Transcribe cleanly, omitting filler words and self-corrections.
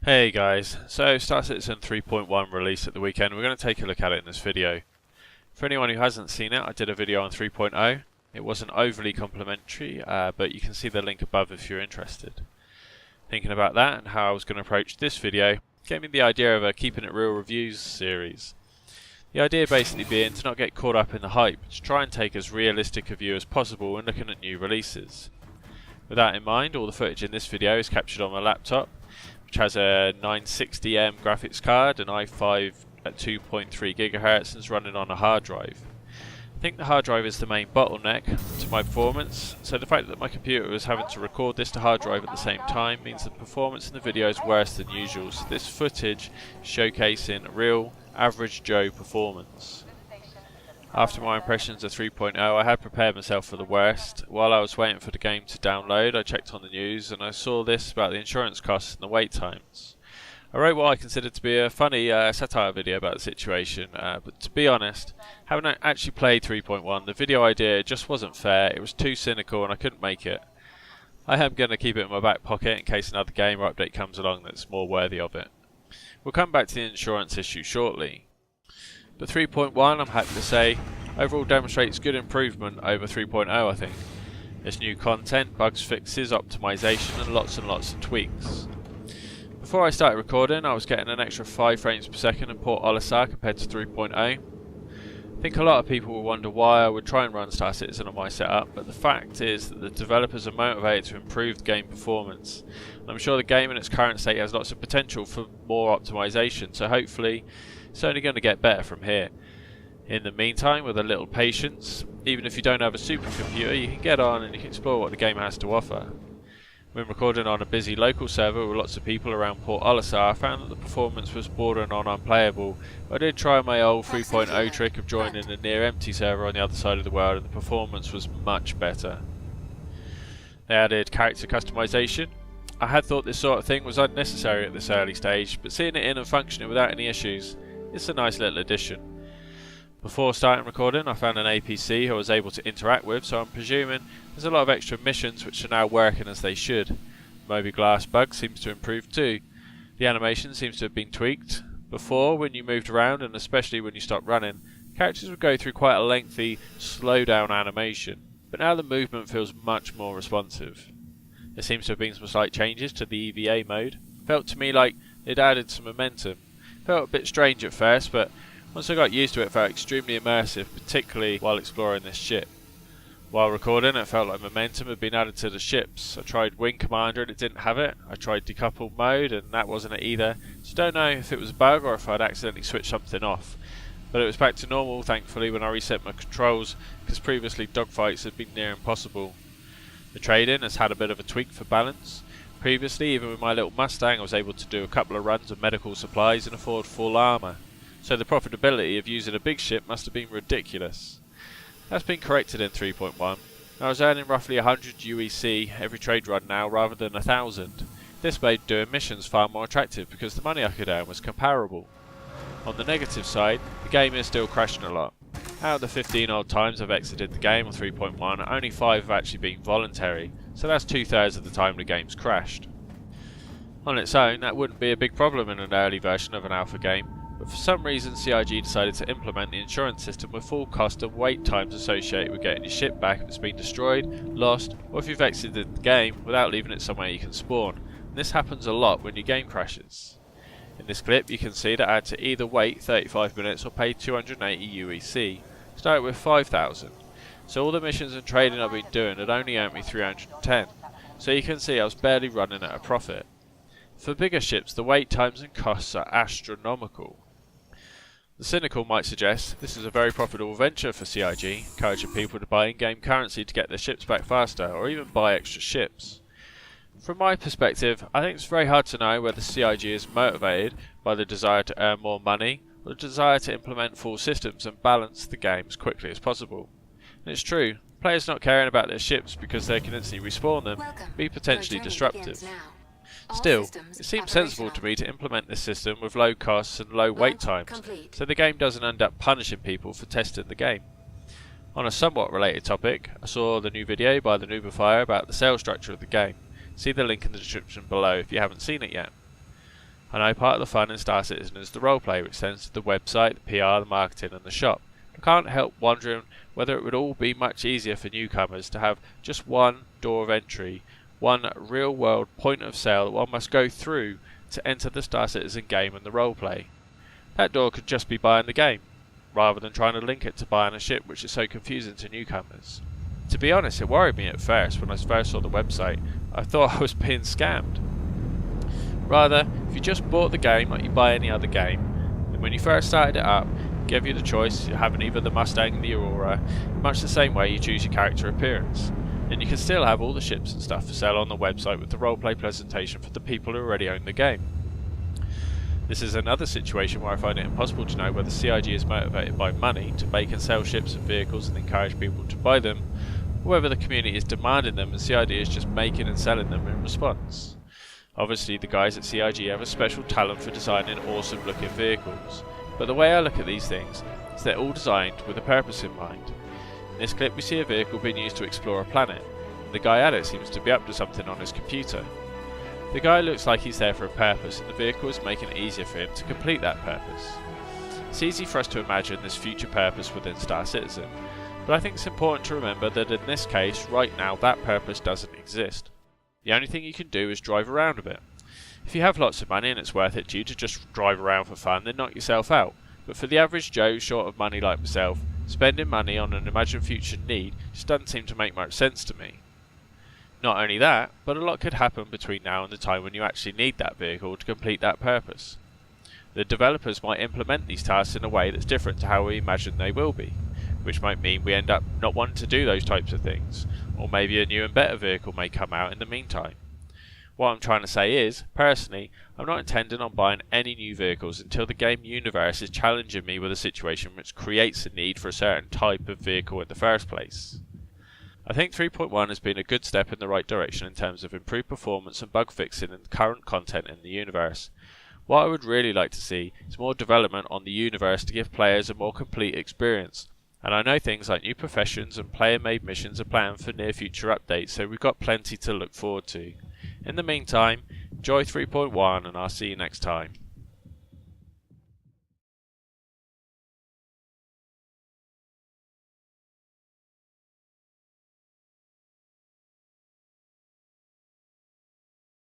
Hey guys, so Star Citizen 3.1 released at the weekend. We're going to take a look at it in this video. For anyone who hasn't seen it, I did a video on 3.0. It wasn't overly complimentary, but you can see the link above if you're interested. Thinking about that and how I was going to approach this video gave me the idea of a Keeping It Real reviews series. The idea basically being to not get caught up in the hype, to try and take as realistic a view as possible when looking at new releases. With that in mind, all the footage in this video is captured on my laptop, which has a 960M graphics card, an i5 at 2.3 GHz and is running on a hard drive. I think the hard drive is the main bottleneck to my performance, so the fact that my computer was having to record this to hard drive at the same time means the performance in the video is worse than usual, so this footage is showcasing real average Joe performance. After my impressions of 3.0, I had prepared myself for the worst. While I was waiting for the game to download, I checked on the news and I saw this about the insurance costs and the wait times. I wrote what I considered to be a funny satire video about the situation, but to be honest, having actually played 3.1, the video idea just wasn't fair. It was too cynical and I couldn't make it. I am going to keep it in my back pocket in case another game or update comes along that's more worthy of it. We'll come back to the insurance issue shortly. But 3.1, I'm happy to say, overall demonstrates good improvement over 3.0, I think. There's new content, bugs fixes, optimization and lots of tweaks. Before I started recording, I was getting an extra 5 frames per second in Port Olisar compared to 3.0. I think a lot of people will wonder why I would try and run Star Citizen on my setup, but the fact is that the developers are motivated to improve the game performance. And I'm sure the game in its current state has lots of potential for more optimization, so hopefully it's only going to get better from here. In the meantime, with a little patience, even if you don't have a supercomputer, you can get on and you can explore what the game has to offer. When recording on a busy local server with lots of people around Port Olisar, I found that the performance was bordering on unplayable, but I did try my old 3.0 trick of joining a near empty server on the other side of the world and the performance was much better. They added character customization. I had thought this sort of thing was unnecessary at this early stage, but seeing it in and functioning without any issues, it's a nice little addition. Before starting recording, I found an APC who I was able to interact with, so I'm presuming there's a lot of extra missions which are now working as they should. Moby-glass bug seems to improve too. The animation seems to have been tweaked. Before, when you moved around, and especially when you stopped running, characters would go through quite a lengthy, slow-down animation, but now the movement feels much more responsive. There seems to have been some slight changes to the EVA mode. Felt to me like it added some momentum. Felt a bit strange at first, but once I got used to it, it felt extremely immersive, particularly while exploring this ship. While recording, it felt like momentum had been added to the ships. I tried Wing Commander and it didn't have it. I tried decoupled mode and that wasn't it either. So don't know if it was a bug or if I'd accidentally switched something off. But it was back to normal, thankfully, when I reset my controls, because previously dogfights had been near impossible. The trading has had a bit of a tweak for balance. Previously, even with my little Mustang, I was able to do a couple of runs of medical supplies and afford full armour. So the profitability of using a big ship must have been ridiculous. That's been corrected in 3.1. I was earning roughly 100 UEC every trade run now rather than 1,000. This made doing missions far more attractive because the money I could earn was comparable. On the negative side, the game is still crashing a lot. Out of the 15 odd times I've exited the game on 3.1, only 5 have actually been voluntary, so that's 2/3 of the time the game's crashed. On its own, that wouldn't be a big problem in an early version of an alpha game, but for some reason CIG decided to implement the insurance system with full cost and wait times associated with getting your ship back if it's been destroyed, lost, or if you've exited the game without leaving it somewhere you can spawn, and this happens a lot when your game crashes. In this clip you can see that I had to either wait 35 minutes or pay 280 UEC. Started with 5,000, so all the missions and trading I've been doing had only earned me 310, so you can see I was barely running at a profit. For bigger ships the wait times and costs are astronomical. The cynical might suggest this is a very profitable venture for CIG, encouraging people to buy in-game currency to get their ships back faster or even buy extra ships. From my perspective, I think it's very hard to know whether CIG is motivated by the desire to earn more money or the desire to implement full systems and balance the game as quickly as possible. And it's true, players not caring about their ships because they can instantly respawn them can be potentially disruptive. Still, it seems sensible to me to implement this system with low costs and low wait times, so the game doesn't end up punishing people for testing the game. On a somewhat related topic, I saw the new video by the Noobifier about the sales structure of the game. See the link in the description below if you haven't seen it yet. I know part of the fun in Star Citizen is the roleplay, which extends to the website, the PR, the marketing and the shop. I can't help wondering whether it would all be much easier for newcomers to have just one door of entry, one real world point of sale that one must go through to enter the Star Citizen game and the roleplay. That door could just be buying the game, rather than trying to link it to buying a ship, which is so confusing to newcomers. To be honest, it worried me at first when I first saw the website. I thought I was being scammed. Rather, if you just bought the game like you buy any other game, and when you first started it up, it gave you the choice of having either the Mustang or the Aurora, much the same way you choose your character appearance. Then you can still have all the ships and stuff for sale on the website with the roleplay presentation for the people who already own the game. This is another situation where I find it impossible to know whether CIG is motivated by money to make and sell ships and vehicles and encourage people to buy them, or whether the community is demanding them and CIG is just making and selling them in response. Obviously the guys at CIG have a special talent for designing awesome looking vehicles, but the way I look at these things is they're all designed with a purpose in mind. In this clip we see a vehicle being used to explore a planet, and the guy at it seems to be up to something on his computer. The guy looks like he's there for a purpose, and the vehicle is making it easier for him to complete that purpose. It's easy for us to imagine this future purpose within Star Citizen, but I think it's important to remember that in this case, right now, that purpose doesn't exist. The only thing you can do is drive around a bit. If you have lots of money and it's worth it to you to just drive around for fun, then knock yourself out. But for the average Joe short of money like myself, spending money on an imagined future need just doesn't seem to make much sense to me. Not only that, but a lot could happen between now and the time when you actually need that vehicle to complete that purpose. The developers might implement these tasks in a way that's different to how we imagine they will be, which might mean we end up not wanting to do those types of things, or maybe a new and better vehicle may come out in the meantime. What I'm trying to say is, personally, I'm not intending on buying any new vehicles until the game universe is challenging me with a situation which creates a need for a certain type of vehicle in the first place. I think 3.1 has been a good step in the right direction in terms of improved performance and bug fixing in the current content in the universe. What I would really like to see is more development on the universe to give players a more complete experience, and I know things like new professions and player-made missions are planned for near future updates, so we've got plenty to look forward to. In the meantime, enjoy 3.1 and I'll see you next time.